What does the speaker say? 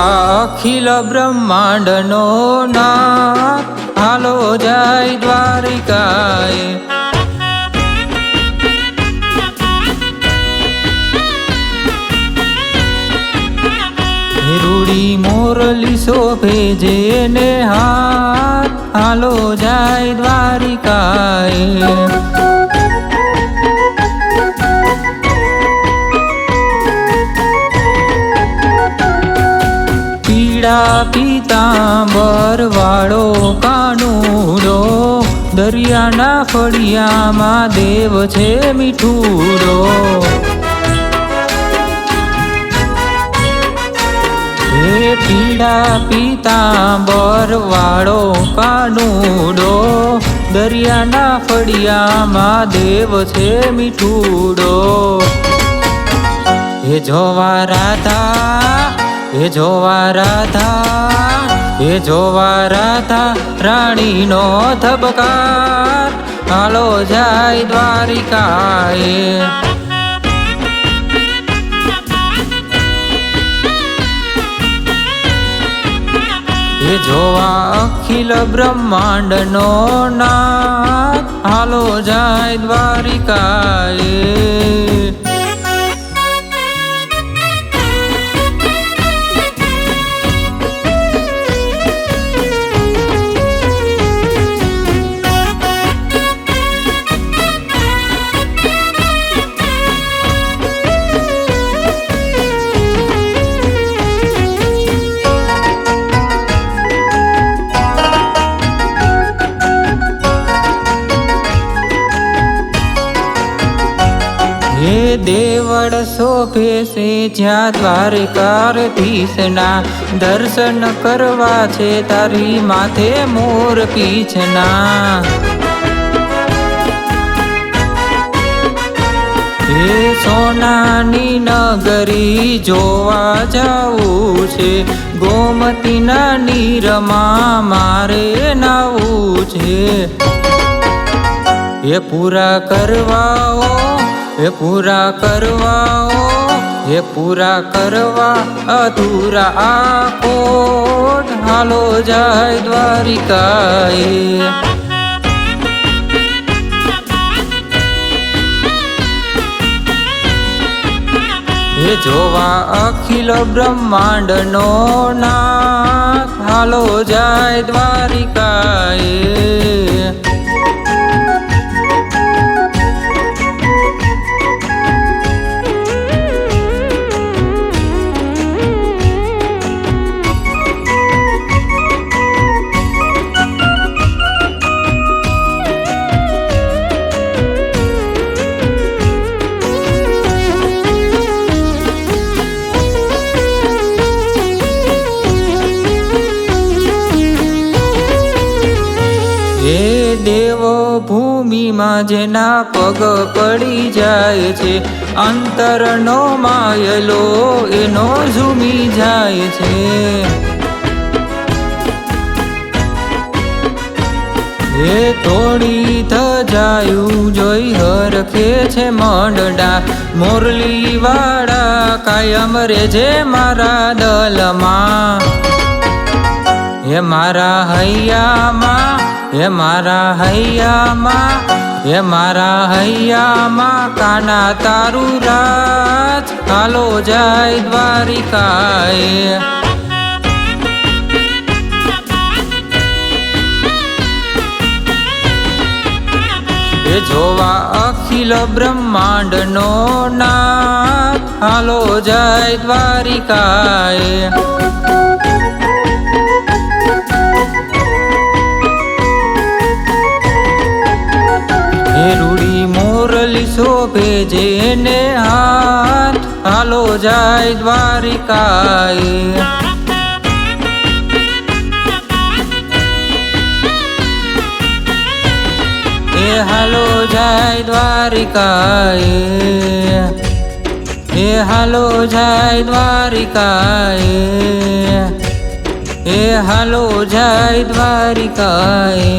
અખિલ બ્રહ્માંડનો નાથ હાલો જાય દ્વારિકાએ। રૂડી મોરલી શોભે જેને હાથ હાલો જાય દ્વારિકાએ। પીળા પીતાંબર વાળો કાનુડો દરિયાના ફળિયામાં દેવ છે મીઠુડો। પીળા પીતાંબર વાળો કાનુડો દરિયાના ફળિયામાં દેવ છે મીઠુડો। હે જોવા રાધા હે જોવા રાધા હે જોવા રાધા રાણીનો ધબકાર હાલો જાય દ્વારિકાએ। હે જોવા અખિલ બ્રહ્માંડનો નાથ હાલો જાય દ્વારિકાએ। હે દેવળ શોભે છે જ્યાં દ્વારકાધીશના દર્શન કરવા છે તારી માથે મોર પીછના। હે સોનાની નગરી જોવા જાવું છે ગોમતીના નીરમાં મારે નાવું છે। એ પૂરા કરવાઓ એ પૂરા કરવાઓ એ પૂરા કરવા અધૂરા આ કોટ હાલો જાય દ્વારિકાએ। એ જોવા અખિલ બ્રહ્માંડનો નાથ હાલો જાય દ્વારિકાએ। હે દેવો ભૂમિમાં જેના પગ પડી જાય છે અંતરનો માયલો એનો ઝૂમી જાય છે। હે તોડી ધજાયું જોઈ હરખે છે મંડડા મોરલી વાળા કાયમ રે જે મારા દલમાં। હે મારા હૈયામાં હે મારા હૈયામાં હે મારા હૈયામાં કાના તારું રાજ હાલો જાય દ્વારિકાએ। એ જોવા અખિલ બ્રહ્માંડનો નાથ હાલો જાય દ્વારિકાએ। રૂડી મોરલી શોભે જેને હાથ હાલો જાય દ્વારિકાએ। એ હાલો જાય દ્વારિકાએ। એ હાલો જાય દ્વારિકાએ। એ હાલો જાય દ્વારિકાએ।